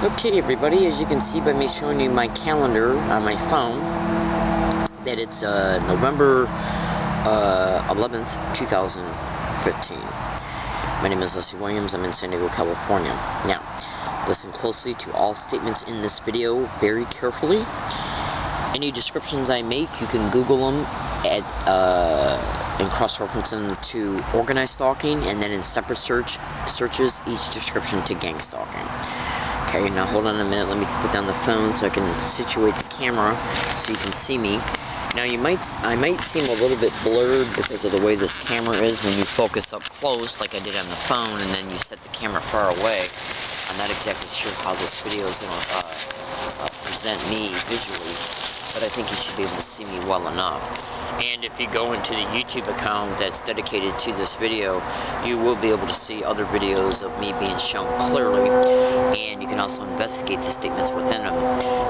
Okay, everybody, as you can see by me showing you my calendar on my phone, that it's November 11th, 2015. My name is Leslie Williams. I'm in San Diego, California. Now, listen closely to all statements in this video very carefully. Any descriptions I make, you can Google them and cross-reference them to organized stalking, and then in separate searches each description to gang stalking. Okay, now hold on a minute, let me put down the phone so I can situate the camera so you can see me. Now I might seem a little bit blurred because of the way this camera is when you focus up close like I did on the phone and then you set the camera far away. I'm not exactly sure how this video is going to present me visually, but I think you should be able to see me well enough. And if you go into the YouTube account that's dedicated to this video, you will be able to see other videos of me being shown clearly, and you can also investigate the statements within them.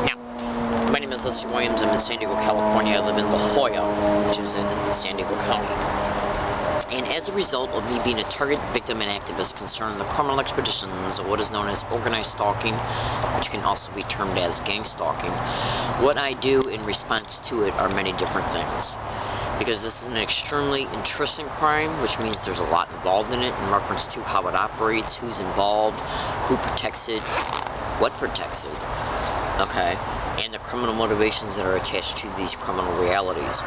Now, my name is Leslie Williams. I'm in San Diego, California. I live in La Jolla, which is in San Diego County. And as a result of me being a target, victim, and activist concerned in the criminal expeditions of what is known as organized stalking, which can also be termed as gang stalking, what I do in response to it are many different things. Because this is an extremely interesting crime, which means there's a lot involved in it in reference to how it operates, who's involved, who protects it, what protects it, okay, and the criminal motivations that are attached to these criminal realities.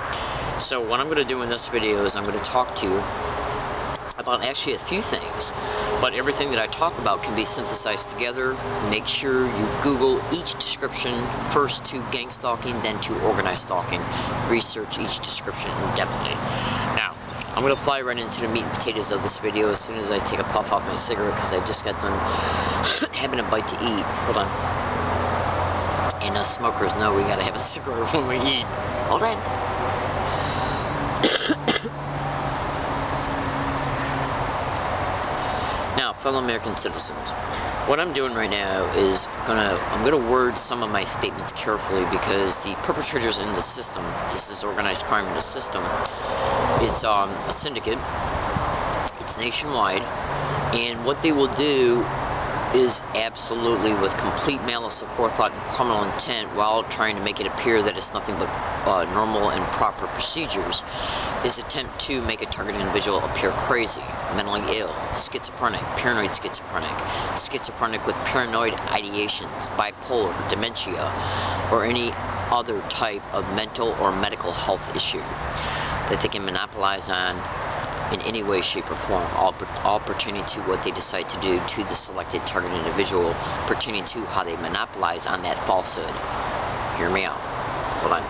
So what I'm going to do in this video is I'm going to talk to you about actually a few things, but everything that I talk about can be synthesized together. Make sure you Google each description, first to gang stalking, then to organized stalking. Research each description in depthly. Now, I'm going to fly right into the meat and potatoes of this video as soon as I take a puff off my cigarette, because I just got done having a bite to eat. Hold on. And us smokers know we got to have a cigarette when we eat. Hold on. Now, fellow American citizens, what I'm doing right now is I'm gonna word some of my statements carefully, because the perpetrators in the system, this is organized crime in the system, it's a syndicate, it's nationwide, and what they will do is absolutely with complete malice of forethought and criminal intent, while trying to make it appear that it's nothing but normal and proper procedures, is attempt to make a targeted individual appear crazy, mentally ill, schizophrenic, paranoid schizophrenic with paranoid ideations, bipolar, dementia, or any other type of mental or medical health issue that they can monopolize on in any way, shape, or form, all pertaining to what they decide to do to the selected target individual, pertaining to how they monopolize on that falsehood. Hear me out. Hold on.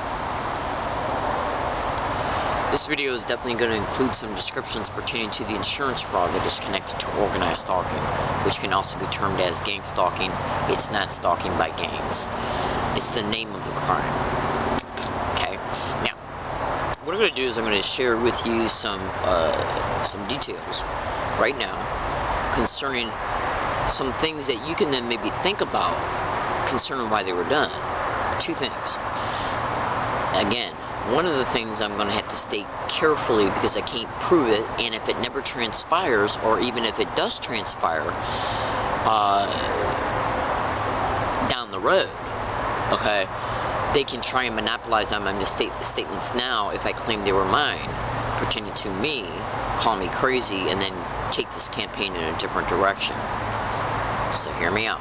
This video is definitely going to include some descriptions pertaining to the insurance fraud that is connected to organized stalking, which can also be termed as gang stalking. It's not stalking by gangs. It's the name of the crime. Okay? Now, what I'm going to do is I'm going to share with you some details right now concerning some things that you can then maybe think about concerning why they were done. Two things. Again, one of the things I'm going to have to state carefully, because I can't prove it, and if it never transpires, or even if it does transpire down the road, okay, they can try and monopolize on my statements now if I claim they were mine, pertaining to me, call me crazy, and then take this campaign in a different direction. So hear me out.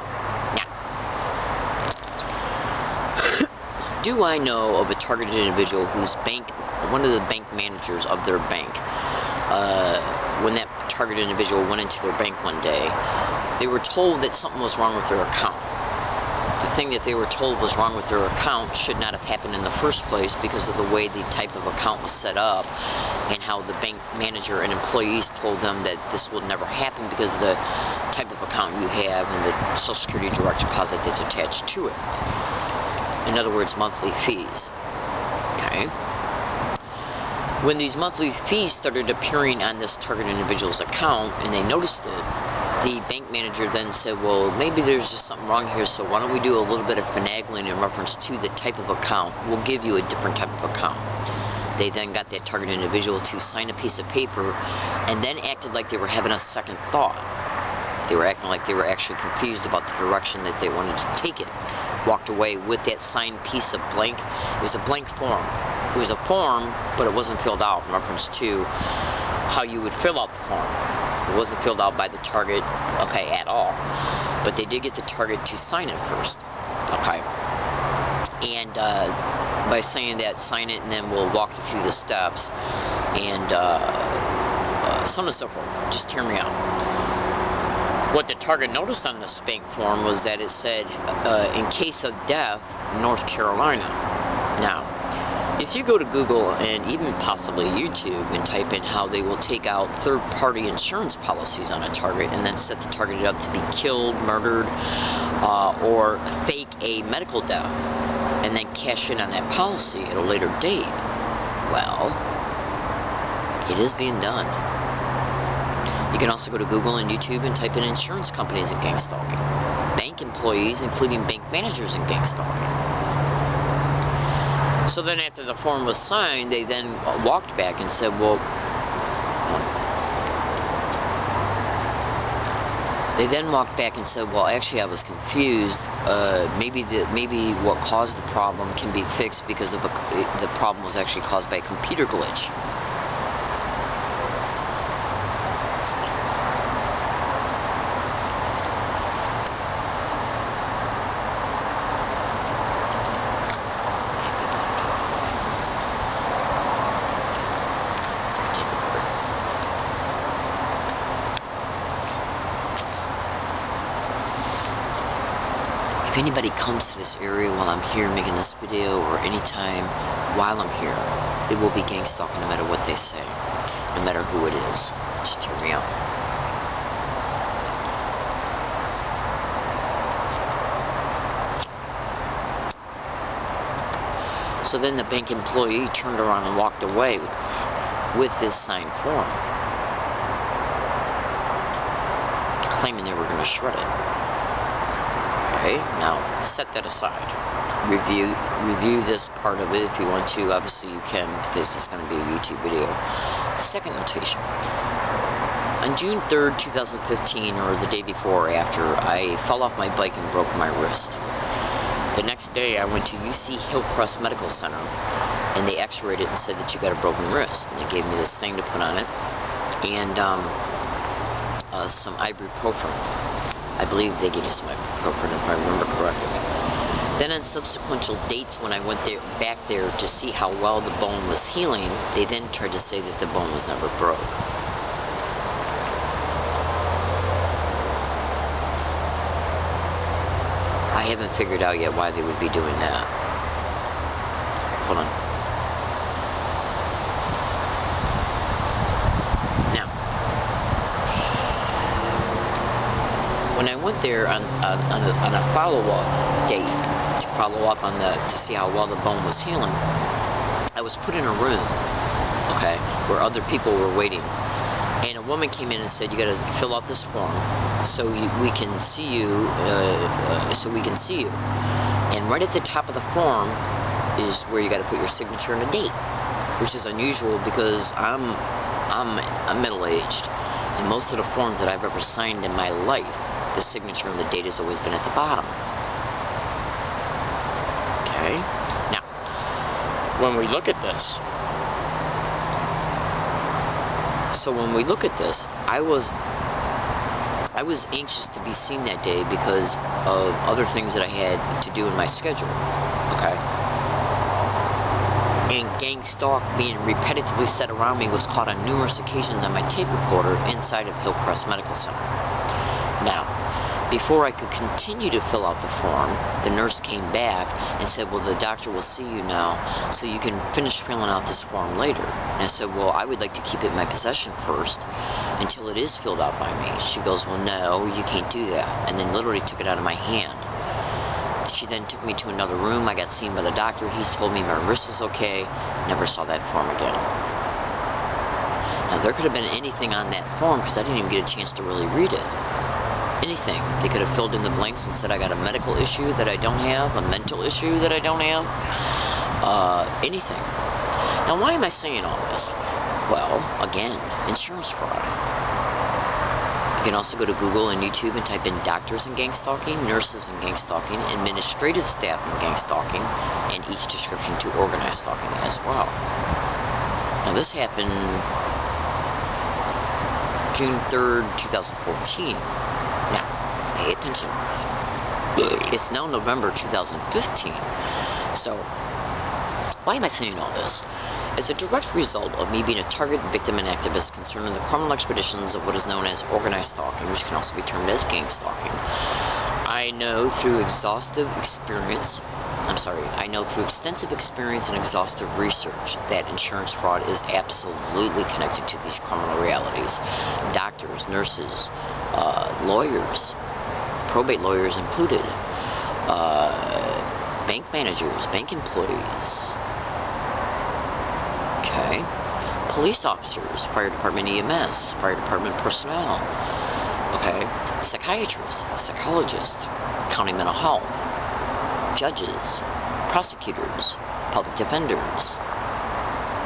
Do I know of a targeted individual whose one of the bank managers of their bank, when that targeted individual went into their bank one day, they were told that something was wrong with their account. The thing that they were told was wrong with their account should not have happened in the first place, because of the way the type of account was set up, and how the bank manager and employees told them that this will never happen because of the type of account you have and the Social Security direct deposit that's attached to it. In other words, monthly fees. Okay? When these monthly fees started appearing on this target individual's account and they noticed it, the bank manager then said, well, maybe there's just something wrong here, so why don't we do a little bit of finagling in reference to the type of account. We'll give you a different type of account. They then got that target individual to sign a piece of paper and then acted like they were having a second thought. They were acting like they were actually confused about the direction that they wanted to take it. Walked away with that signed piece of blank. It was a blank form. It was a form, but it wasn't filled out in reference to how you would fill out the form. It wasn't filled out by the target, okay, at all. But they did get the target to sign it first, okay? And by saying that, sign it, and then we'll walk you through the steps, and so on and so forth. Just hear me out. What the target noticed on the spank form was that it said, in case of death, North Carolina. Now, if you go to Google and even possibly YouTube and type in how they will take out third-party insurance policies on a target and then set the target up to be killed, murdered, or fake a medical death and then cash in on that policy at a later date, well, it is being done. You can also go to Google and YouTube and type in insurance companies and GangStalking, bank employees, including bank managers and GangStalking. So then after the form was signed, they then walked back and said, well, actually I was confused. Maybe what caused the problem can be fixed because of the problem was actually caused by a computer glitch. If anybody comes to this area while I'm here making this video, or anytime while I'm here, it will be GangStalking no matter what they say, no matter who it is. Just hear me out. So then the bank employee turned around and walked away with this signed form, claiming they were going to shred it. Okay, now set that aside. Review this part of it if you want to. Obviously you can, because it's going to be a YouTube video. Second notation. On June 3rd, 2015, or the day before or after, I fell off my bike and broke my wrist. The next day I went to UC Hillcrest Medical Center, and they x-rayed it and said that you got a broken wrist. And they gave me this thing to put on it, and some ibuprofen. I believe they gave me some ibuprofen, if I remember correctly. Then on subsequent dates, when I went back there to see how well the bone was healing, they then tried to say that the bone was never broke. I haven't figured out yet why they would be doing that. Hold on. When I went there on a follow-up date to follow up on to see how well the bone was healing, I was put in a room, okay, where other people were waiting, and a woman came in and said, "You got to fill out this form so we can see you, And right at the top of the form is where you got to put your signature and a date, which is unusual because I'm middle-aged, and most of the forms that I've ever signed in my life, the signature and the date has always been at the bottom. Okay? Now, when we look at this, I was anxious to be seen that day because of other things that I had to do in my schedule. Okay? And GangStalk being repetitively set around me was caught on numerous occasions on my tape recorder inside of Hillcrest Medical Center. Now, before I could continue to fill out the form, the nurse came back and said, "Well, the doctor will see you now, so you can finish filling out this form later." And I said, "Well, I would like to keep it in my possession first until it is filled out by me." She goes, "Well, no, you can't do that," and then literally took it out of my hand. She then took me to another room. I got seen by the doctor. He told me my wrist was okay. Never saw that form again. Now, there could have been anything on that form because I didn't even get a chance to really read it. Anything. They could have filled in the blanks and said I got a medical issue that I don't have, a mental issue that I don't have, anything. Now, why am I saying all this? Well, again, insurance fraud. can also go to Google and YouTube and type in doctors in gang stalking, nurses in gang stalking, administrative staff in gang stalking, and each description to organized stalking as well. Now this happened June 3rd, 2014. Now, pay attention. It's now November 2015. So, why am I saying all this? As a direct result of me being a target, victim, and activist concerned in the criminal expeditions of what is known as organized stalking, which can also be termed as gang stalking, I know through extensive experience and exhaustive research that insurance fraud is absolutely connected to these criminal realities. Doctors, nurses, lawyers, probate lawyers included, bank managers, bank employees, okay, police officers, fire department EMS, fire department personnel, okay, psychiatrists, psychologists, county mental health, judges, prosecutors, public defenders,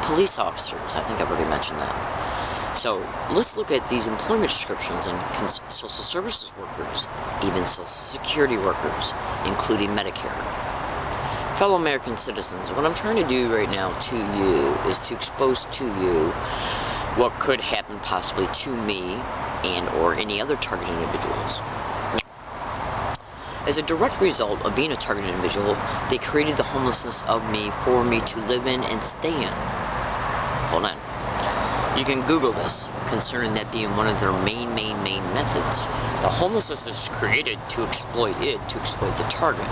police officers. I think I've already mentioned that. So let's look at these employment descriptions and social services workers, even social security workers, including Medicare. Fellow American citizens, what I'm trying to do right now to you is to expose to you what could happen possibly to me and or any other targeted individuals. As a direct result of being a targeted individual, they created the homelessness of me for me to live in and stay in. Hold on. You can Google this, concerning that being one of their main methods. The homelessness is created to exploit the target.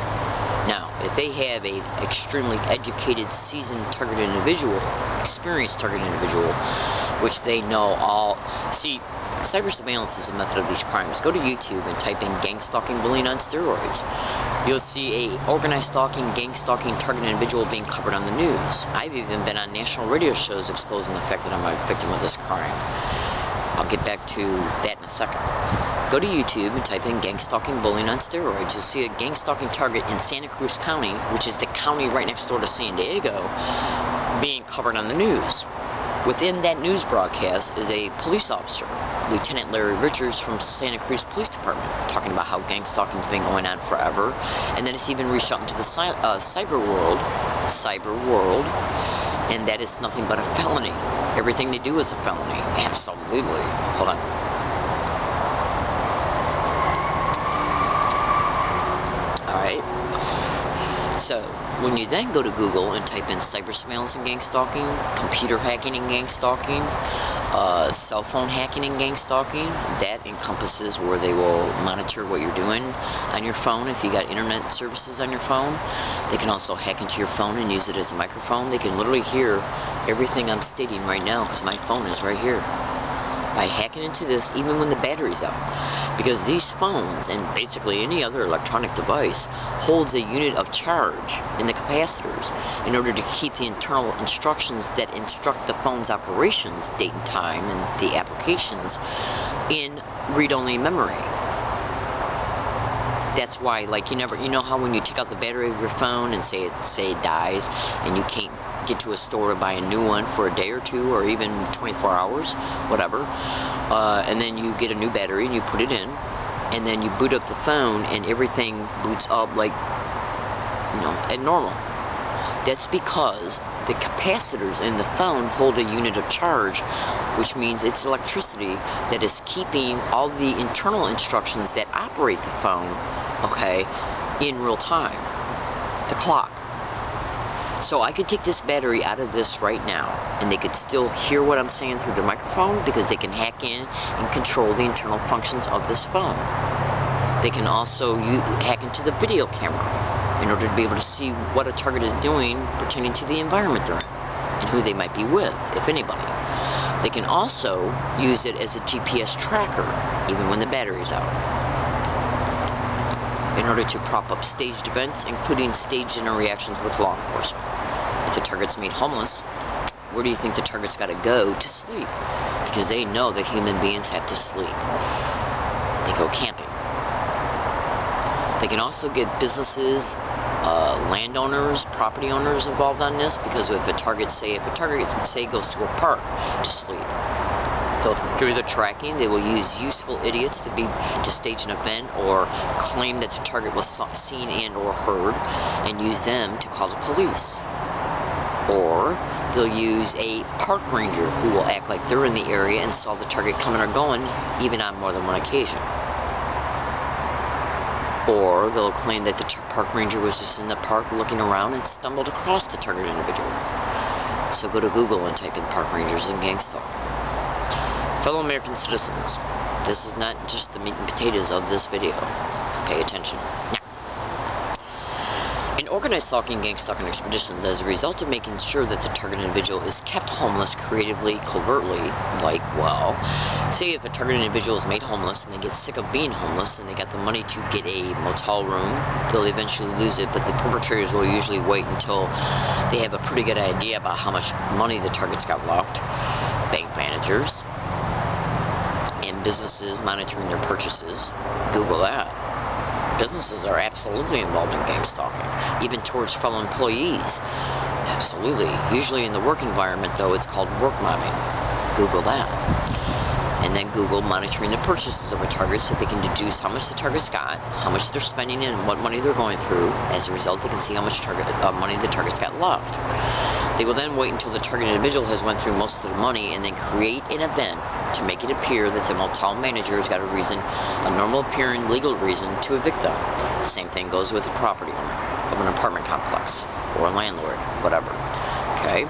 Now, if they have an extremely educated, seasoned targeted individual, experienced targeted individual, which they know all... See, cyber surveillance is a method of these crimes. Go to YouTube and type in gang stalking bullying on steroids. You'll see a organized stalking, gang stalking targeted individual being covered on the news. I've even been on national radio shows exposing the fact that I'm a victim of this crime. I'll get back to that in a second. Go to YouTube and type in gang stalking bullying on steroids. You'll see a gang stalking target in Santa Cruz County, which is the county right next door to San Diego, being covered on the news. Within that news broadcast is a police officer, Lieutenant Larry Richards from Santa Cruz Police Department, talking about how gang stalking's been going on forever, and that it's even reached out into the cyber world, and that it's nothing but a felony. Everything they do is a felony. Absolutely. Hold on. Alright. So, when you then go to Google and type in cyber surveillance and gang stalking, computer hacking and gang stalking, cell phone hacking and gang stalking, that encompasses where they will monitor what you're doing on your phone. If you got internet services on your phone, they can also hack into your phone and use it as a microphone. They can literally hear everything I'm stating right now because my phone is right here. By hacking into this, even when the battery's out, because these phones and basically any other electronic device holds a unit of charge in the capacitors in order to keep the internal instructions that instruct the phone's operations, date and time, and the applications in read-only memory. That's why, like, you know how when you take out the battery of your phone and say it dies and you can't get to a store to buy a new one for a day or two or even 24 hours, whatever, and then you get a new battery and you put it in, and then you boot up the phone and everything boots up like, at normal. That's because the capacitors in the phone hold a unit of charge, which means it's electricity that is keeping all the internal instructions that operate the phone, okay, in real time. The clock. So I could take this battery out of this right now, and they could still hear what I'm saying through the microphone because they can hack in and control the internal functions of this phone. They can also hack into the video camera in order to be able to see what a target is doing pertaining to the environment they're in and who they might be with, if anybody. They can also use it as a GPS tracker, even when the battery's out, in order to prop up staged events, including staged interactions with law enforcement. If the target's made homeless, where do you think the target's got to go to sleep? Because they know that human beings have to sleep. They go camping. They can also get businesses, landowners, property owners involved on this, because if a target, say goes to a park to sleep, Through the tracking, they will use useful idiots to stage an event or claim that the target was seen and or heard, and use them to call the police. Or they'll use a park ranger who will act like they're in the area and saw the target coming or going, even on more than one occasion. Or they'll claim that the park ranger was just in the park looking around and stumbled across the target individual. So go to Google and type in park rangers and GangStalking. Fellow American citizens, this is not just the meat and potatoes of this video. Pay attention. Now, in organized stalking, gang-stalking expeditions, as a result of making sure that the target individual is kept homeless creatively, covertly, like, well, say if a target individual is made homeless and they get sick of being homeless and they got the money to get a motel room, they'll eventually lose it, but the perpetrators will usually wait until they have a pretty good idea about how much money the target's got left. Bank managers and businesses monitoring their purchases. Google that. Businesses are absolutely involved in gang stalking, even towards fellow employees. Absolutely. Usually in the work environment, though, it's called work mobbing. Google that. And then Google monitoring the purchases of a target so they can deduce how much the target's got, how much they're spending and what money they're going through. As a result, they can see how much money the target's got left. They will then wait until the target individual has went through most of the money and then create an event to make it appear that the motel manager has got a normal appearing legal reason to evict them. The same thing goes with a property owner of an apartment complex or a landlord, whatever. Okay?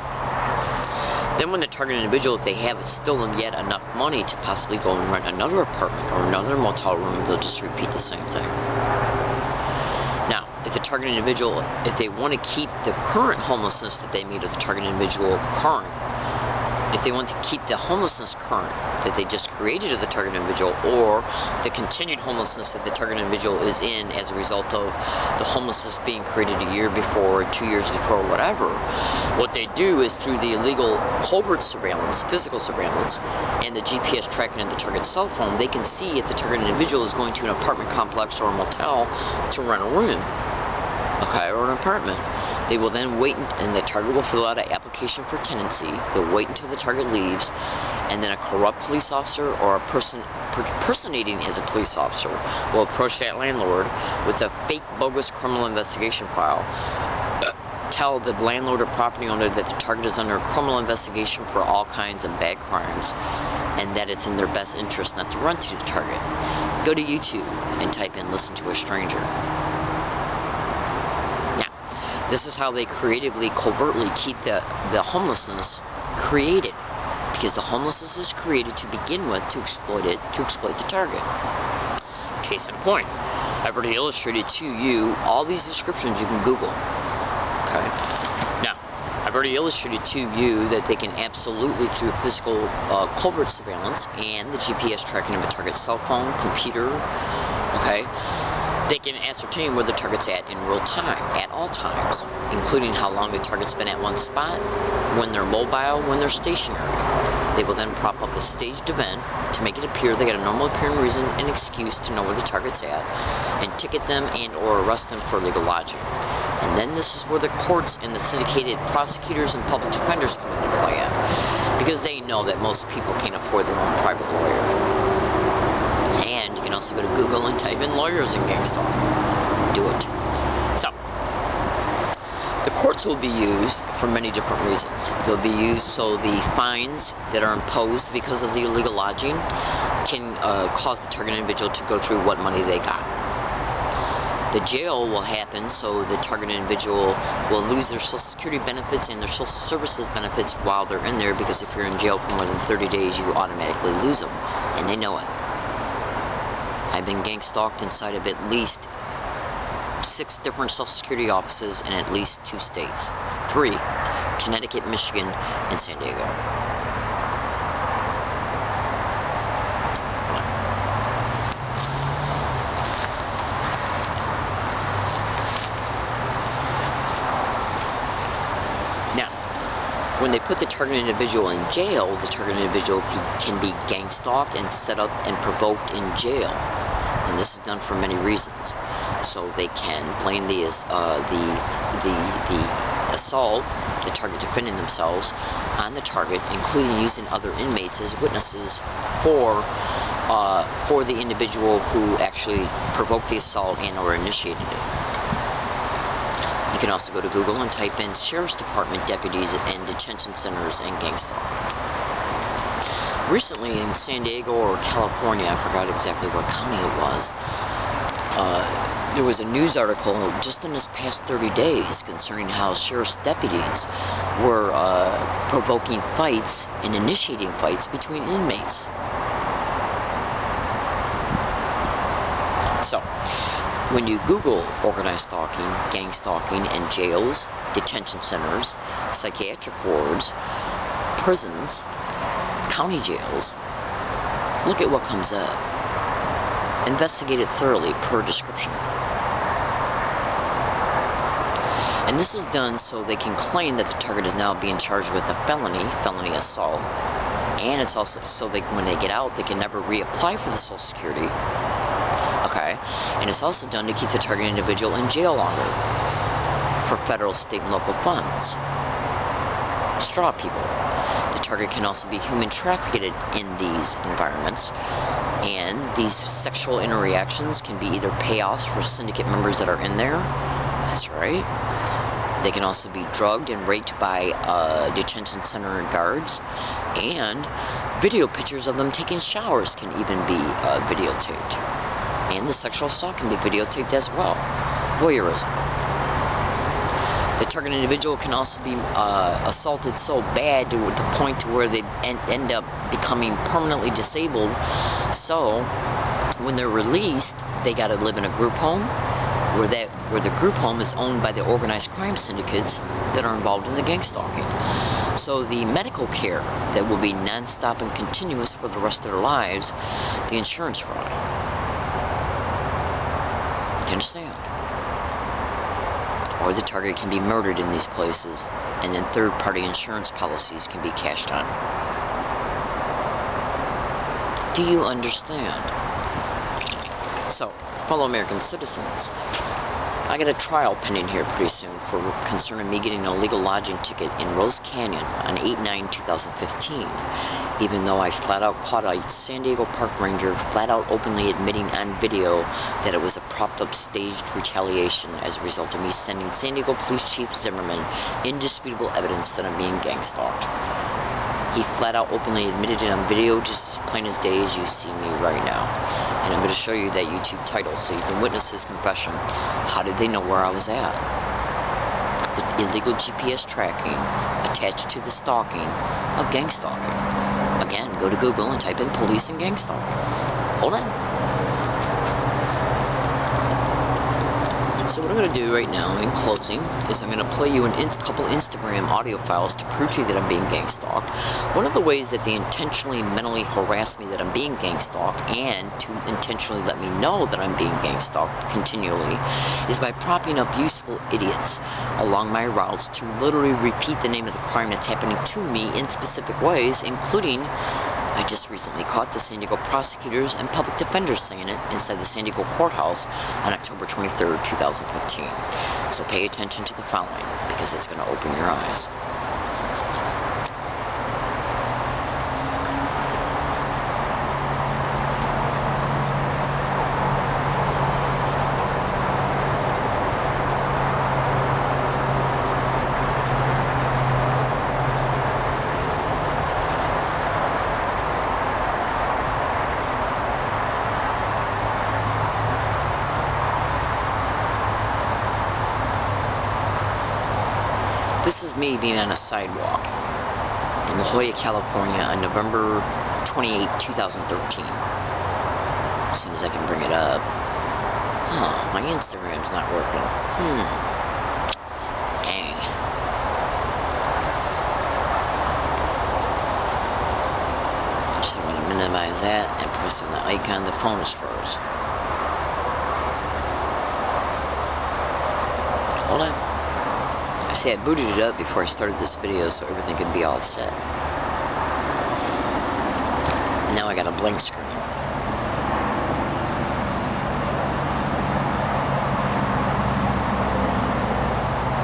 Then when the target individual, if they have still yet enough money to possibly go and rent another apartment or another motel room, they'll just repeat the same thing. Now, if the target individual, if they want to keep the current homelessness that they made of the target individual current, if they want to keep the homelessness current that they just created of the target individual, or the continued homelessness that the target individual is in as a result of the homelessness being created a year before, 2 years before, whatever, what they do is through the illegal covert surveillance, physical surveillance, and the GPS tracking of the target's cell phone, they can see if the target individual is going to an apartment complex or a motel to rent a room, okay, or an apartment. They will then wait, and the target will fill out an application for tenancy. They'll wait until the target leaves, and then a corrupt police officer or a person impersonating as a police officer will approach that landlord with a fake, bogus criminal investigation file. Tell the landlord or property owner that the target is under a criminal investigation for all kinds of bad crimes, and that it's in their best interest not to run to the target. Go to YouTube and type in "listen to a stranger." This is how they creatively, covertly keep the homelessness created. Because the homelessness is created to begin with to exploit the target. Case in point, I've already illustrated to you all these descriptions you can Google. Okay. Now, I've already illustrated to you that they can absolutely, through physical covert surveillance and the GPS tracking of a target's cell phone, computer, okay, they can ascertain where the target's at in real time, at all times, including how long the target's been at one spot, when they're mobile, when they're stationary. They will then prop up a staged event to make it appear they got a normal appearing reason and excuse to know where the target's at, and ticket them and or arrest them for illegal lodging. And then this is where the courts and the syndicated prosecutors and public defenders come into play at, because they know that most people can't afford their own private lawyer. And you can also go to Google and type in lawyers and gang stalking. Do it. So, the courts will be used for many different reasons. They'll be used so the fines that are imposed because of the illegal lodging can cause the target individual to go through what money they got. The jail will happen so the target individual will lose their Social Security benefits and their Social Services benefits while they're in there, because if you're in jail for more than 30 days, you automatically lose them. And they know it. I've been gang stalked inside of at least 6 different Social Security offices in at least 2 states. 3, Connecticut, Michigan, and San Diego. Now, when they put the target individual in jail, the target individual can be gang stalked and set up and provoked in jail. And this is done for many reasons. So they can blame the assault, the target defending themselves on the target, including using other inmates as witnesses for the individual who actually provoked the assault and or initiated it. You can also go to Google and type in Sheriff's Department deputies and detention centers and GangStalking. Recently in San Diego or California, I forgot exactly what county it was, there was a news article just in this past 30 days concerning how sheriff's deputies were provoking fights and initiating fights between inmates. So, when you Google organized stalking, gang stalking, and jails, detention centers, psychiatric wards, prisons, county jails, look at what comes up. Investigate it thoroughly per description. And this is done so they can claim that the target is now being charged with a felony assault, and it's also so they, when they get out, they can never reapply for the Social Security. Okay, and it's also done to keep the target individual in jail longer for federal, state, and local funds. Straw people. The target can also be human trafficked in these environments, and these sexual interactions can be either payoffs for syndicate members that are in there. That's right. They can also be drugged and raped by detention center guards, and video pictures of them taking showers can even be videotaped. And the sexual assault can be videotaped as well. Voyeurism. The target individual can also be assaulted so bad to the point to where they end up becoming permanently disabled. So, when they're released, they got to live in a group home, where the group home is owned by the organized crime syndicates that are involved in the gang stalking. So the medical care that will be non-stop and continuous for the rest of their lives, the insurance fraud. Do you understand? Or the target can be murdered in these places, and then third-party insurance policies can be cashed on. Do you understand? So, fellow American citizens, I got a trial pending here pretty soon for concerning me getting a legal lodging ticket in Rose Canyon on 8/9/2015, even though I flat out caught a San Diego park ranger flat out openly admitting on video that it was a propped up staged retaliation as a result of me sending San Diego Police Chief Zimmerman indisputable evidence that I'm being gang stalked. He flat out openly admitted it on video, just as plain as day as you see me right now. And I'm going to show you that YouTube title so you can witness his confession. How did they know where I was at? The illegal GPS tracking attached to the stalking of gang stalking. Again, go to Google and type in police and gang stalking. Hold on. So what I'm going to do right now, in closing, is I'm going to play you a couple Instagram audio files to prove to you that I'm being gang stalked. One of the ways that they intentionally mentally harass me that I'm being gang stalked, and to intentionally let me know that I'm being gang stalked continually, is by propping up useful idiots along my routes to literally repeat the name of the crime that's happening to me in specific ways, including I just recently caught the San Diego prosecutors and public defenders saying it inside the San Diego courthouse on October 23rd, 2015. So pay attention to the following, because it's going to open your eyes. This is me being on a sidewalk in La Jolla, California on November 28, 2013. As soon as I can bring it up. Oh, my Instagram's not working. Dang. Just I'm going to minimize that and press on the icon the phone is froze. Hold on. See, I booted it up before I started this video so everything could be all set. Now I got a blank screen.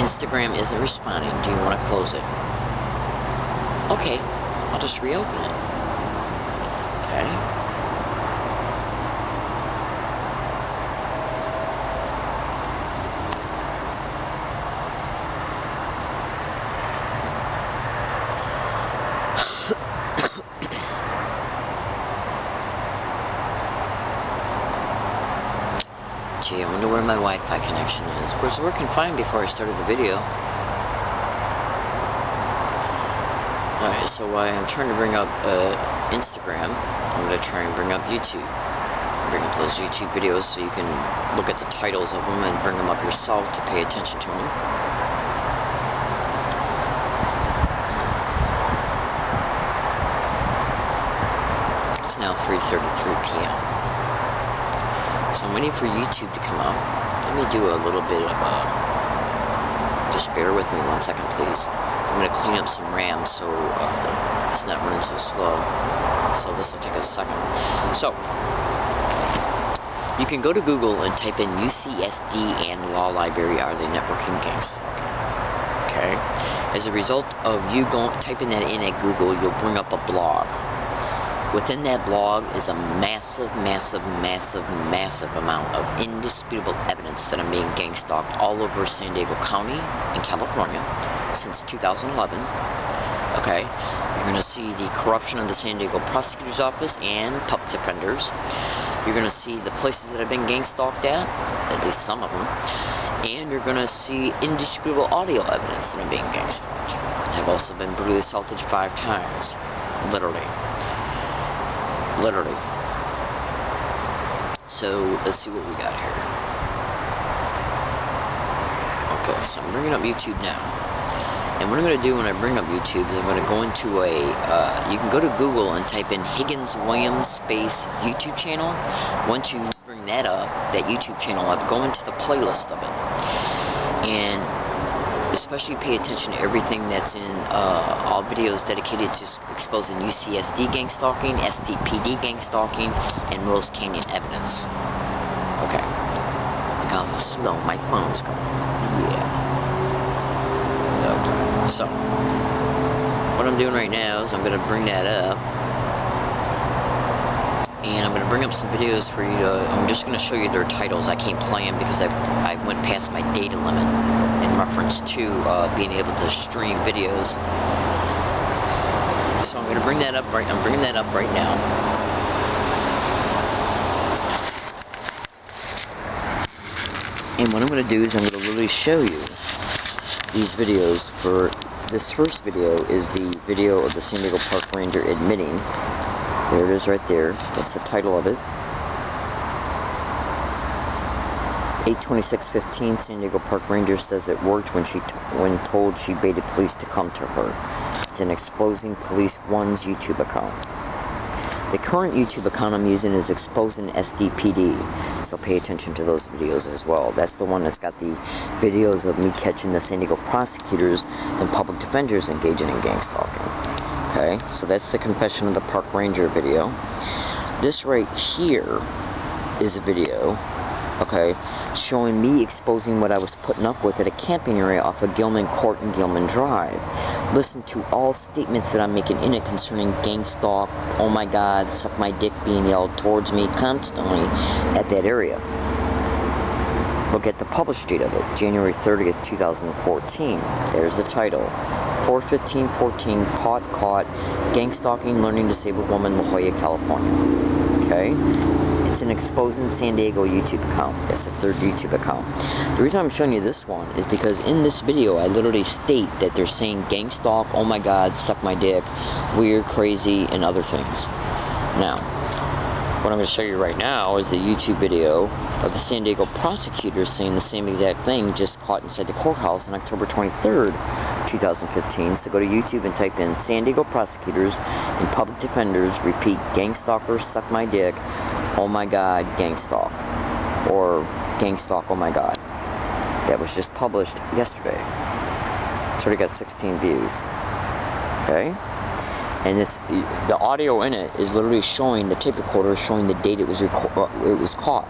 Instagram isn't responding. Do you want to close it? Okay, I'll just reopen it. Okay. Gee, I wonder where my Wi-Fi connection is. It was working fine before I started the video. Alright, so I'm trying to bring up Instagram. I'm going to try and bring up YouTube. Bring up those YouTube videos so you can look at the titles of them and bring them up yourself to pay attention to them. It's now 3:33 p.m. So I'm waiting for YouTube to come up. Let me do a little bit of just bear with me 1 second, please. I'm going to clean up some RAM so it's not running so slow. So this will take a second. So, you can go to Google and type in UCSD and Law Library Are They Networking GangStalking? Okay? As a result of you typing that in at Google, you'll bring up a blog. Within that blog is a massive amount of indisputable evidence that I'm being gang-stalked all over San Diego County in California since 2011. Okay, you're going to see the corruption of the San Diego Prosecutor's Office and public defenders. You're going to see the places that I've been gang-stalked at least some of them. And you're going to see indisputable audio evidence that I'm being gang-stalked. I've also been brutally assaulted 5 times. Literally. So let's see what we got here. Okay, so I'm bringing up YouTube now. And what I'm going to do when I bring up YouTube is I'm going to go into you can go to Google and type in Higgins Williams space YouTube channel. Once you bring that up, that YouTube channel up, go into the playlist of it. And especially pay attention to everything that's in all videos dedicated to exposing UCSD gang-stalking, SDPD gang-stalking, and Rose Canyon evidence. Okay. Look how slow my phone's going. Yeah. Okay. So, what I'm doing right now is I'm going to bring that up. And I'm going to bring up some videos for you to, I'm just going to show you their titles. I can't play them because I went past my data limit in reference to being able to stream videos. So I'm going to bring that up I'm bringing that up right now. And what I'm going to do is I'm going to literally show you these videos. For this first video is the video of the San Diego Park Ranger admitting. There it is right there. That's the title of it. 8/26/15, San Diego Park Ranger says it worked when told she baited police to come to her. It's an Exposing Police 1's YouTube account. The current YouTube account I'm using is Exposing SDPD, so pay attention to those videos as well. That's the one that's got the videos of me catching the San Diego prosecutors and public defenders engaging in gang-stalking. Okay, so that's the Confession of the Park Ranger video. This right here is a video, okay, showing me exposing what I was putting up with at a camping area off of Gilman Court and Gilman Drive. Listen to all statements that I'm making in it concerning gang stalk, oh my god, suck my dick being yelled towards me constantly at that area. Look at the published date of it, January 30th, 2014. There's the title. 4/15/14, caught, gang stalking, learning disabled woman, La Jolla, California. Okay? It's an Exposing San Diego YouTube account. That's the third YouTube account. The reason I'm showing you this one is because in this video, I literally state that they're saying gang stalk, oh my god, suck my dick, weird, crazy, and other things. Now, what I'm going to show you right now is the YouTube video of the San Diego prosecutors saying the same exact thing, just caught inside the courthouse on October 23rd, 2015. So go to YouTube and type in San Diego prosecutors and public defenders repeat gang stalkers, suck my dick, oh my god, gang stalk. Or gang stalk, oh my god. That was just published yesterday. It's already got 16 views. Okay? And it's the audio in it is literally showing the tape recorder showing the date it was caught.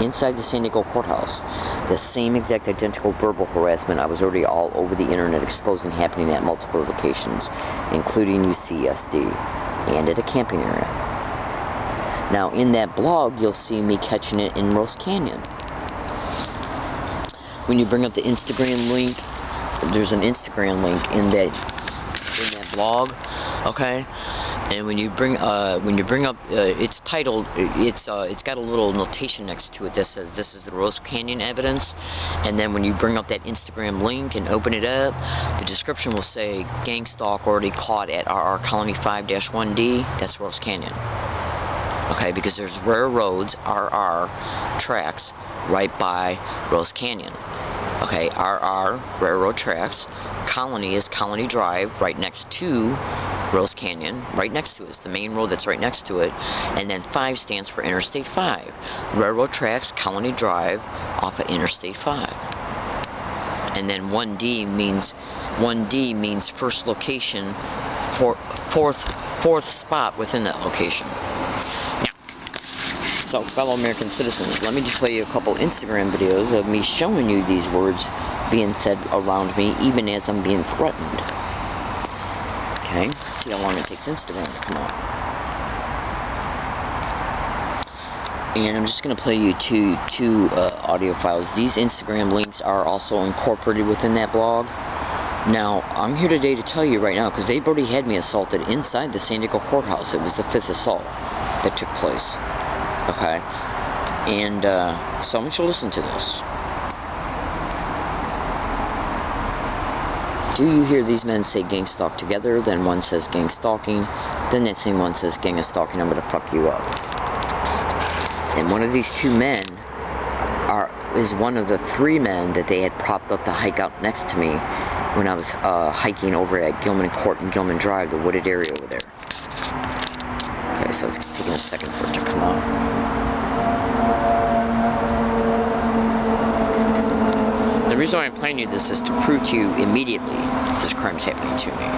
inside the San Diego courthouse. The same exact identical verbal harassment I was already all over the internet exposing happening at multiple locations, including UCSD, and at a camping area. Now, in that blog, you'll see me catching it in Rose Canyon. When you bring up the Instagram link, there's an Instagram link in that blog, okay? And when you bring up, it's titled, it's got a little notation next to it that says this is the Rose Canyon evidence. And then when you bring up that Instagram link and open it up, the description will say gang stalk already caught at RR Colony 5-1D. That's Rose Canyon. Okay, because there's railroads, RR tracks right by Rose Canyon. Okay, RR railroad tracks. Colony is Colony Drive right next to Rose Canyon, right next to it. It's the main road that's right next to it. And then 5 stands for Interstate 5. Railroad tracks, Colony Drive, off of Interstate 5. And then 1D means first location, fourth spot within that location. Now, so fellow American citizens, let me just play you a couple Instagram videos of me showing you these words being said around me, even as I'm being threatened. Okay, let's see how long it takes Instagram to come out. And I'm just going to play you two audio files. These Instagram links are also incorporated within that blog. Now, I'm here today to tell you right now, because they've already had me assaulted inside the San Diego courthouse. It was the 5th assault that took place. Okay? And so I want you to listen to this. Do you hear these men say gang stalk together? Then one says gang stalking. Then that same one says gang stalking. I'm going to fuck you up. And one of these two men is one of the 3 men that they had propped up to hike out next to me when I was hiking over at Gilman Court and Gilman Drive, the wooded area over there. Okay, so it's taking a second for it to come out. The reason why I'm playing you this is to prove to you immediately that this crime's happening to me.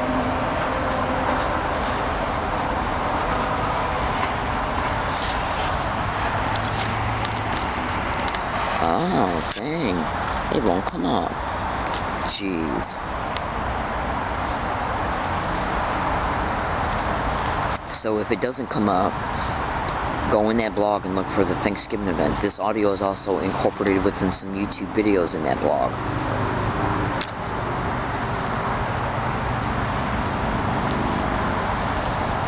Oh, dang. It won't come up. Jeez. So if it doesn't come up, go in that blog and look for the Thanksgiving event. This audio is also incorporated within some YouTube videos in that blog.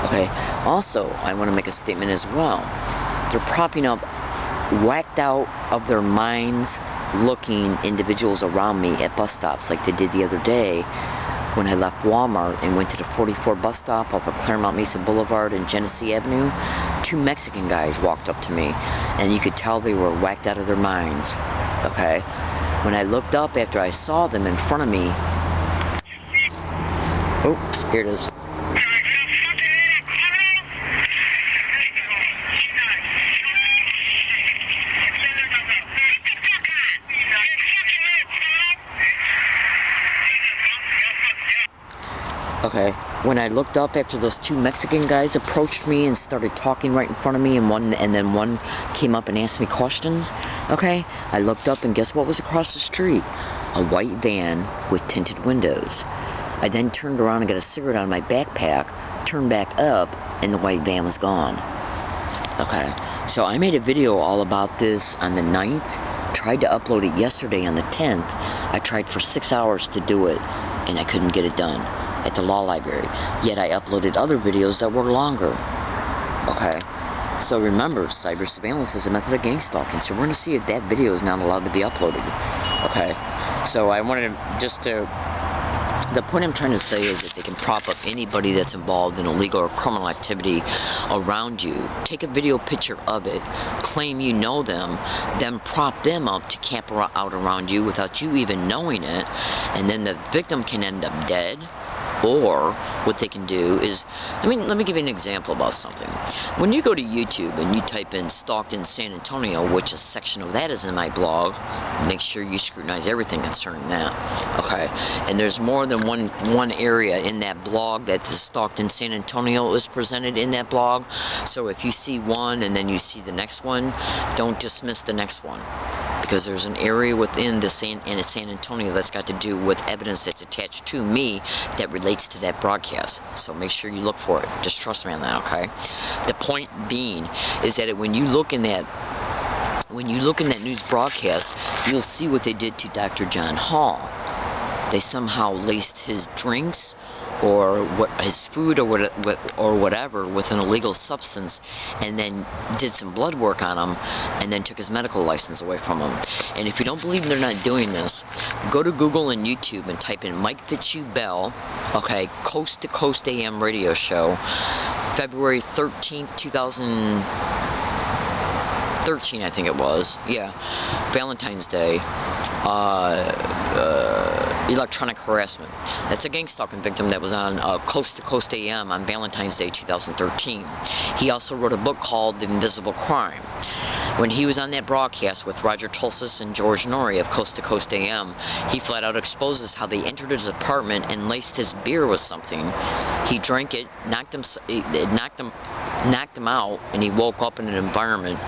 Okay, also, I want to make a statement as well. They're propping up whacked out of their minds looking individuals around me at bus stops like they did the other day when I left Walmart and went to the 44 bus stop off of Claremont Mesa Boulevard and Genesee Avenue. 2 Mexican guys walked up to me, and you could tell they were whacked out of their minds. Okay? When I looked up after I saw them in front of me... Oh, here it is. Okay, when I looked up after those 2 Mexican guys approached me and started talking right in front of me, and then one came up and asked me questions, okay, I looked up and guess what was across the street? A white van with tinted windows. I then turned around and got a cigarette out of my backpack, turned back up, and the white van was gone. Okay, so I made a video all about this on the 9th, tried to upload it yesterday on the 10th. I tried for 6 hours to do it, and I couldn't get it done at the law library. Yet I uploaded other videos that were longer. Okay? So remember, cyber surveillance is a method of gang stalking. So we're going to see if that video is not allowed to be uploaded. Okay? So I wanted to just to... The point I'm trying to say is that they can prop up anybody that's involved in illegal or criminal activity around you. Take a video picture of it, claim you know them, then prop them up to camp out around you without you even knowing it, and then the victim can end up dead, Or what they can do is, let me give you an example about something. When you go to YouTube and you type in "stalked in San Antonio," which a section of that is in my blog, make sure you scrutinize everything concerning that. Okay, and there's more than one area in that blog that the "stalked in San Antonio" is presented in that blog. So if you see one and then you see the next one, don't dismiss the next one, because there's an area within the San Antonio that's got to do with evidence that's attached to me that relates to that broadcast. So make sure you look for it. Just trust me on that, okay? The point being is that when you look in that news broadcast, you'll see what they did to Dr. John Hall. They somehow laced his drinks or his food or whatever with an illegal substance, and then did some blood work on him, and then took his medical license away from him. And if you don't believe they're not doing this, go to Google and YouTube and type in Mike Fitzhugh Bell, okay, Coast to Coast AM radio show, February 13th, 2013, I think it was. Yeah, Valentine's Day. Electronic harassment. That's a gang-stalking victim that was on Coast to Coast AM on Valentine's Day 2013. He also wrote a book called The Invisible Crime. When he was on that broadcast with Roger Tulsis and George Norrie of Coast to Coast AM, he flat out exposes how they entered his apartment and laced his beer with something. He drank it, knocked him out, and he woke up in an environment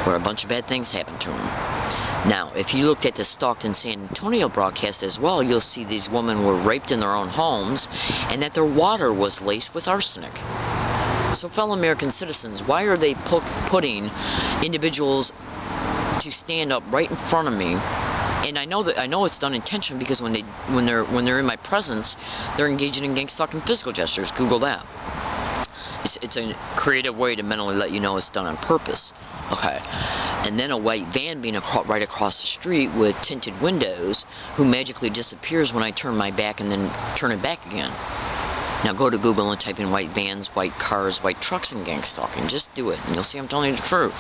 where a bunch of bad things happened to him. Now, if you looked at the Stalked in San Antonio broadcast as well, you'll see these women were raped in their own homes and that their water was laced with arsenic. So, fellow American citizens, why are they putting individuals to stand up right in front of me? And I know it's done intentionally, because when they're in my presence, they're engaging in gang-stalking physical gestures. Google that. It's a creative way to mentally let you know it's done on purpose. Okay. And then a white van being right across the street with tinted windows, who magically disappears when I turn my back and then turn it back again. Now go to Google and type in white vans, white cars, white trucks, and gang stalking. Just do it, and you'll see I'm telling you the truth.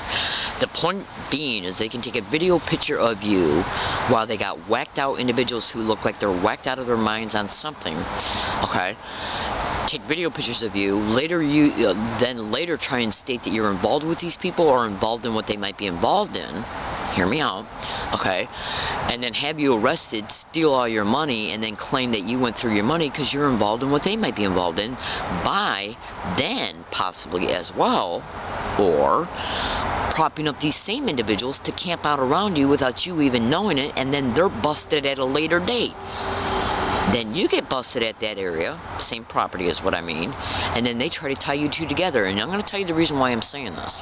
The point being is they can take a video picture of you while they got whacked out individuals who look like they're whacked out of their minds on something. Okay? Take video pictures of you, then later try and state that you're involved with these people or involved in what they might be involved in. Hear me out, okay? And then have you arrested, steal all your money, and then claim that you went through your money because you're involved in what they might be involved in, by then possibly as well, or propping up these same individuals to camp out around you without you even knowing it, and then they're busted at a later date. Then you get busted at that area, same property is what I mean, and then they try to tie you two together. And I'm going to tell you the reason why I'm saying this.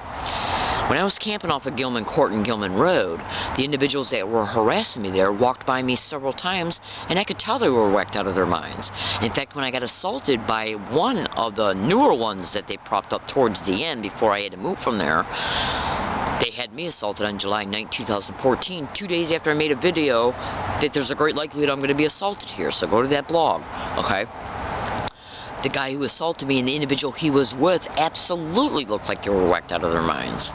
When I was camping off of Gilman Court and Gilman Road, the individuals that were harassing me there walked by me several times, and I could tell they were whacked out of their minds. In fact, when I got assaulted by one of the newer ones that they propped up towards the end before I had to move from there, they had me assaulted on July 9, 2014, 2 days after I made a video that there's a great likelihood I'm going to be assaulted here. So go to that blog, okay? The guy who assaulted me and the individual he was with absolutely looked like they were whacked out of their minds,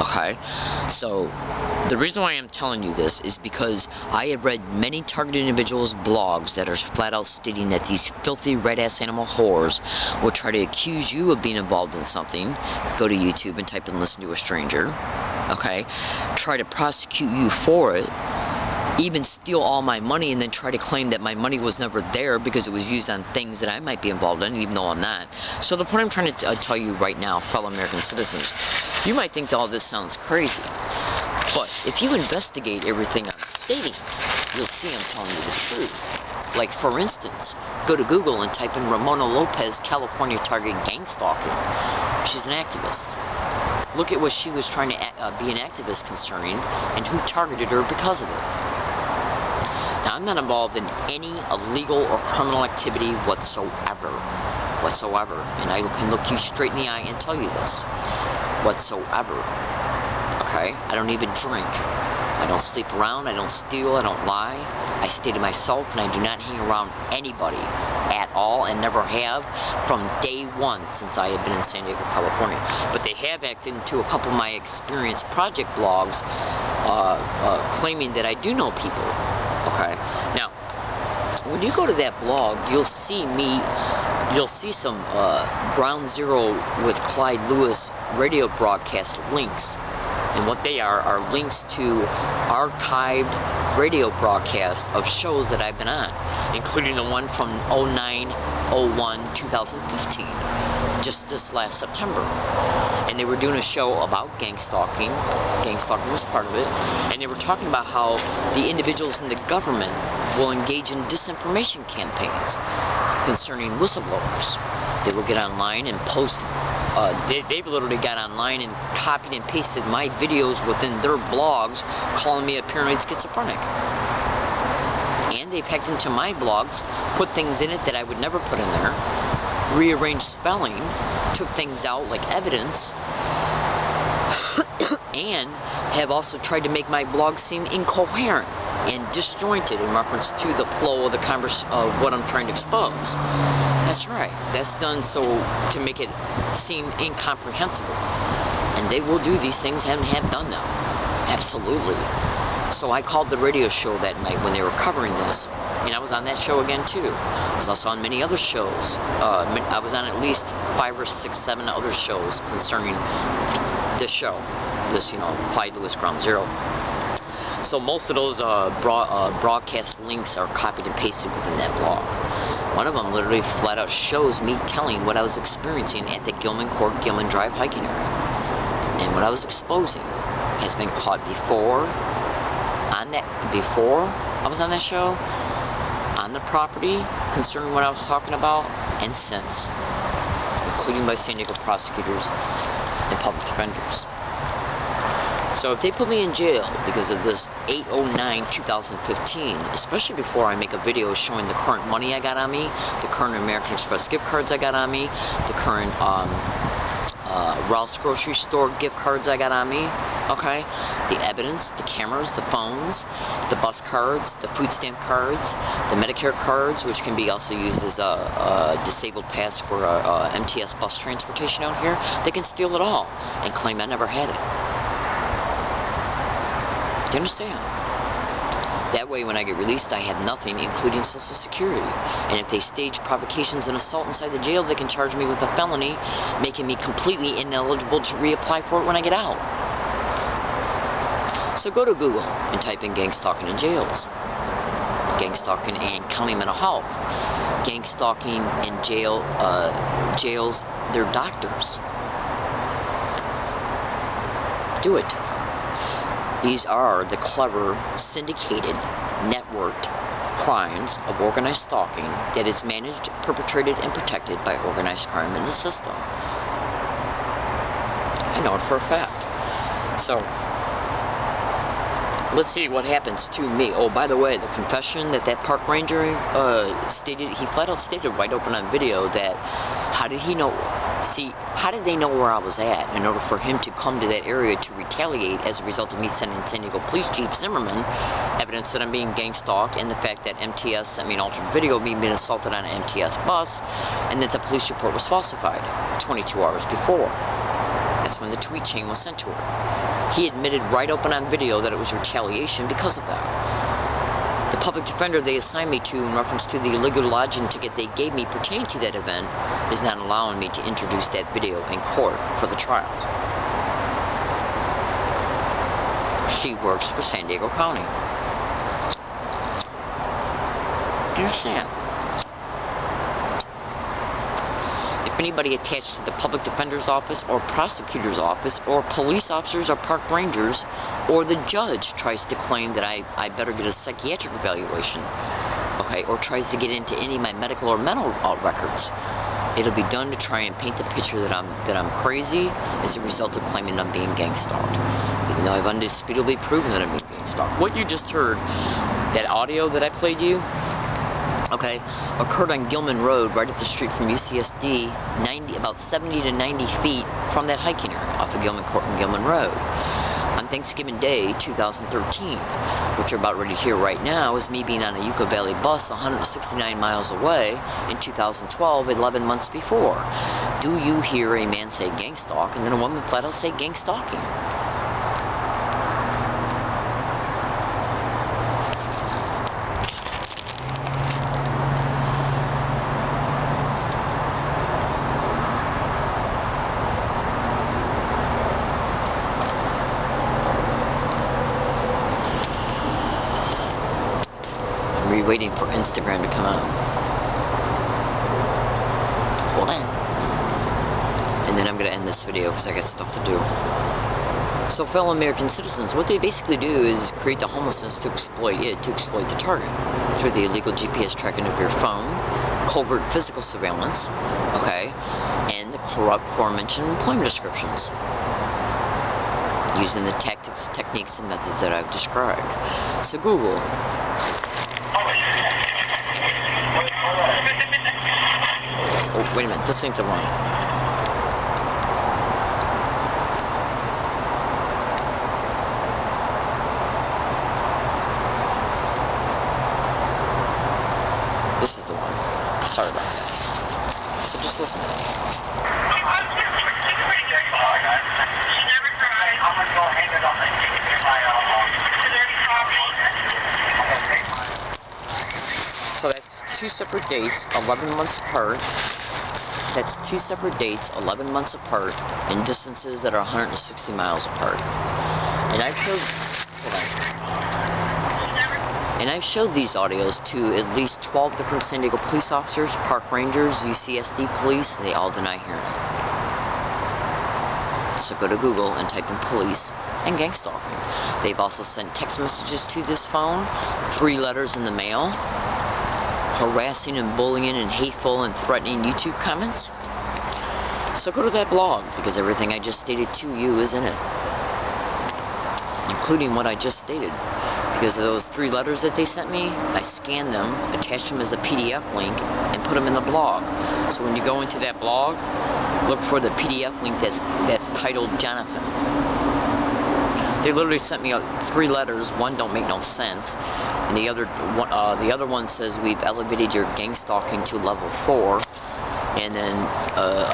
okay? So the reason why I'm telling you this is because I have read many targeted individuals' blogs that are flat out stating that these filthy red-ass animal whores will try to accuse you of being involved in something. Go to YouTube and type in "listen to a stranger," okay? Try to prosecute you for it, even steal all my money, and then try to claim that my money was never there because it was used on things that I might be involved in, even though I'm not. So the point I'm trying to tell you right now, fellow American citizens, you might think that all this sounds crazy, but if you investigate everything I'm stating, you'll see I'm telling you the truth. Like, for instance, go to Google and type in Ramona Lopez, California target gang stalking. She's an activist. Look at what she was trying to be an activist concerning, and who targeted her because of it. Now, I'm not involved in any illegal or criminal activity whatsoever, and I can look you straight in the eye and tell you this, whatsoever, okay? I don't even drink, I don't sleep around, I don't steal, I don't lie, I stay to myself, and I do not hang around anybody at all, and never have from day one since I have been in San Diego, California. But they have acted into a couple of my experience project blogs claiming that I do know people. Okay, now, when you go to that blog, you'll see some Ground Zero with Clyde Lewis radio broadcast links. And what they are links to archived radio broadcasts of shows that I've been on, including the one from 09/01/2015, just this last September. And they were doing a show about gang stalking. Gang stalking was part of it. And they were talking about how the individuals in the government will engage in disinformation campaigns concerning whistleblowers. They will get online and post. They've literally got online and copied and pasted my videos within their blogs, calling me a paranoid schizophrenic. And they've hacked into my blogs, put things in it that I would never put in there, rearranged spelling, took things out like evidence, and have also tried to make my blog seem incoherent and disjointed in reference to the flow of the of what I'm trying to expose. That's right. That's done so to make it seem incomprehensible. And they will do these things and have done them. Absolutely. So I called the radio show that night when they were covering this, and I was on that show again too. I was also on many other shows. I was on at least 5 or 6, 7 other shows concerning this show. This, Clyde Lewis Ground Zero. So most of those broadcast links are copied and pasted within that blog. One of them literally flat out shows me telling what I was experiencing at the Gilman Court, Gilman Drive hiking area. And what I was exposing has been caught before I was on that show, on the property, concerning what I was talking about, and since, including by San Diego prosecutors and public defenders. So if they put me in jail because of this 8/09/2015, especially before I make a video showing the current money I got on me, the current American Express gift cards I got on me, the current Ralph's grocery store gift cards I got on me, okay? The evidence, the cameras, the phones, the bus cards, the food stamp cards, the Medicare cards, which can be also used as a disabled pass for MTS bus transportation out here. They can steal it all and claim I never had it. Do you understand? That way, when I get released, I have nothing, including Social Security. And if they stage provocations and assault inside the jail, they can charge me with a felony, making me completely ineligible to reapply for it when I get out. So go to Google and type in gang stalking in jails. Gang stalking and county mental health. Gang stalking in jails, their doctors. Do it. These are the clever, syndicated, networked crimes of organized stalking that is managed, perpetrated, and protected by organized crime in the system. I know it for a fact. So, let's see what happens to me. Oh, by the way, the confession that park ranger stated, he flat out stated right open on video that, how did he know? See, how did they know where I was at in order for him to come to that area to retaliate as a result of me sending San Diego Police Chief Zimmerman evidence that I'm being gang stalked, and the fact that MTS sent me an altered video of me being assaulted on an MTS bus, and that the police report was falsified 22 hours before. That's when the tweet chain was sent to her. He admitted right open on video that it was retaliation because of that. The public defender they assigned me to in reference to the illegal lodging ticket they gave me pertaining to that event is not allowing me to introduce that video in court for the trial. She works for San Diego County. Do you understand? If anybody attached to the public defender's office or prosecutor's office or police officers or park rangers or the judge tries to claim that I better get a psychiatric evaluation, okay, or tries to get into any of my medical or mental records, it'll be done to try and paint the picture that I'm crazy as a result of claiming I'm being gang stalked, even though I've undisputably proven that I'm being gang stalked. What you just heard, that audio that I played you, okay, occurred on Gilman Road, right at the street from UCSD, about 70 to 90 feet from that hiking area off of Gilman Court and Gilman Road. On Thanksgiving Day, 2013, which you're about ready to hear right now, is me being on a Yucca Valley bus 169 miles away in 2012, 11 months before. Do you hear a man say gang stalk and then a woman flat out say gang stalking? be waiting for Instagram to come out. Hold on. And then I'm going to end this video because I got stuff to do. So fellow American citizens, what they basically do is create the homelessness to exploit the target through the illegal GPS tracking of your phone, covert physical surveillance, okay, and the corrupt aforementioned employment descriptions, using the tactics, techniques, and methods that I've described. So Google. Oh, wait a minute, this ain't the one. This is the one. Sorry about that. So just listen. So that's 2 separate dates, 11 months apart. That's 2 separate dates, 11 months apart, in distances that are 160 miles apart. And I've showed these audios to at least 12 different San Diego police officers, park rangers, UCSD police, and they all deny hearing it. So go to Google and type in police and GangStalking. They've also sent text messages to this phone, 3 letters in the mail, harassing and bullying and hateful and threatening YouTube comments. So go to that blog, because everything I just stated to you is in it, including what I just stated. Because of those 3 letters that they sent me, I scanned them, attached them as a PDF link, and put them in the blog. So when you go into that blog, look for the PDF link that's titled Jonathan. They literally sent me 3 letters. One don't make no sense, and the other one says we've elevated your gang stalking to level 4, and then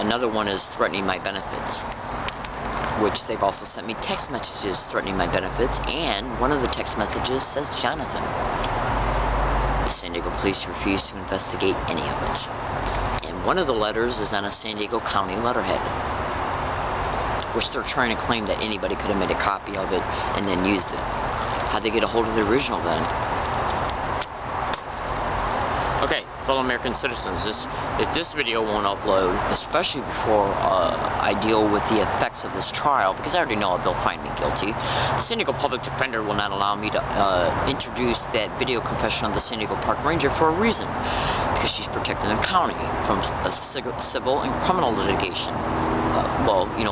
another one is threatening my benefits, which they've also sent me text messages threatening my benefits, and one of the text messages says Jonathan. The San Diego police refuse to investigate any of it. And one of the letters is on a San Diego County letterhead, which they're trying to claim that anybody could have made a copy of it and then used it. How'd they get a hold of the original then? Okay, fellow American citizens, if this video won't upload, especially before I deal with the effects of this trial, because I already know they'll find me guilty, the San Diego Public Defender will not allow me to introduce that video confession of the San Diego Park Ranger for a reason, because she's protecting the county from a civil and criminal litigation,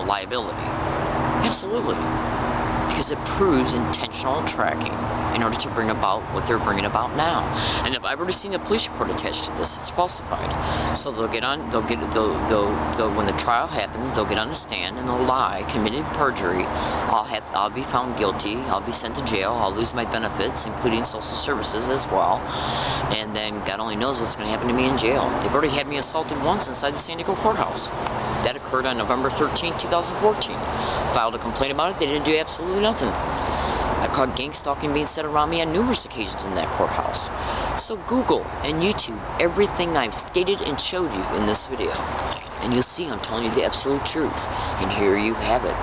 liability. Absolutely. Because it proves intentional tracking in order to bring about what they're bringing about now. And if I've already seen a police report attached to this, it's falsified. So when the trial happens, they'll get on the stand and they'll lie, committing perjury. I'll be found guilty. I'll be sent to jail. I'll lose my benefits, including social services as well. And then God only knows what's going to happen to me in jail. They've already had me assaulted once inside the San Diego courthouse. That occurred on November 13, 2014. Filed a complaint about it. They didn't do absolutely nothing. I've caught gang stalking being said around me on numerous occasions in that courthouse. So Google and YouTube everything I've stated and showed you in this video, and you'll see I'm telling you the absolute truth. And here you have it.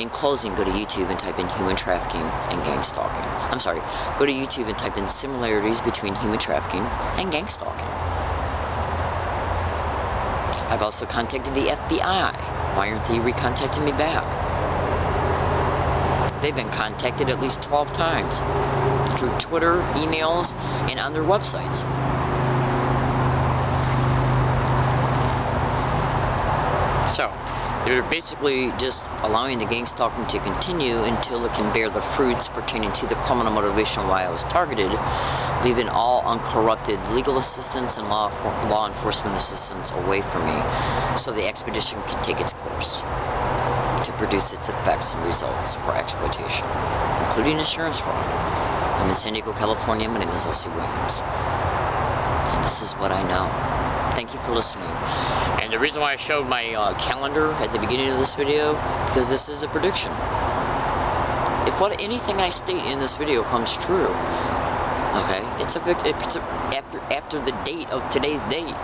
In closing, go to YouTube and type in human trafficking and gang stalking. I'm sorry, go to YouTube and type in similarities between human trafficking and gang stalking. I've also contacted the FBI. Why aren't they recontacting me back? They've been contacted at least 12 times through Twitter, emails, and on their websites. So, they're basically just allowing the gang stalking to continue until it can bear the fruits pertaining to the criminal motivation why I was targeted, leaving all uncorrupted legal assistance and law enforcement assistance away from me, so the expedition can take its course to produce its effects and results for exploitation, including insurance fraud. I'm in San Diego, California. My name is Leslie Williams, and this is what I know. Thank you for listening. And the reason why I showed my calendar at the beginning of this video, because this is a prediction. If anything I state in this video comes true, okay, after the date of today's date,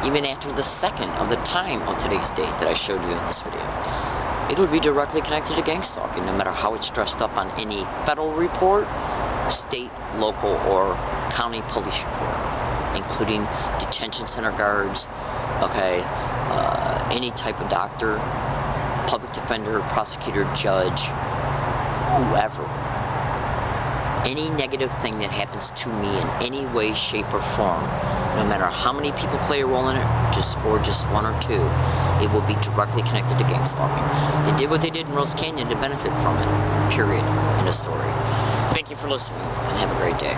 even after the second of the time of today's date that I showed you in this video, it would be directly connected to gang stalking, no matter how it's dressed up on any federal report, state, local, or county police report, including detention center guards, okay, any type of doctor, public defender, prosecutor, judge, whoever. Any negative thing that happens to me in any way, shape, or form, no matter how many people play a role in it, or just one or two, it will be directly connected to gang stalking. They did what they did in Rose Canyon to benefit from it, period, in the story. Thank you for listening, and have a great day.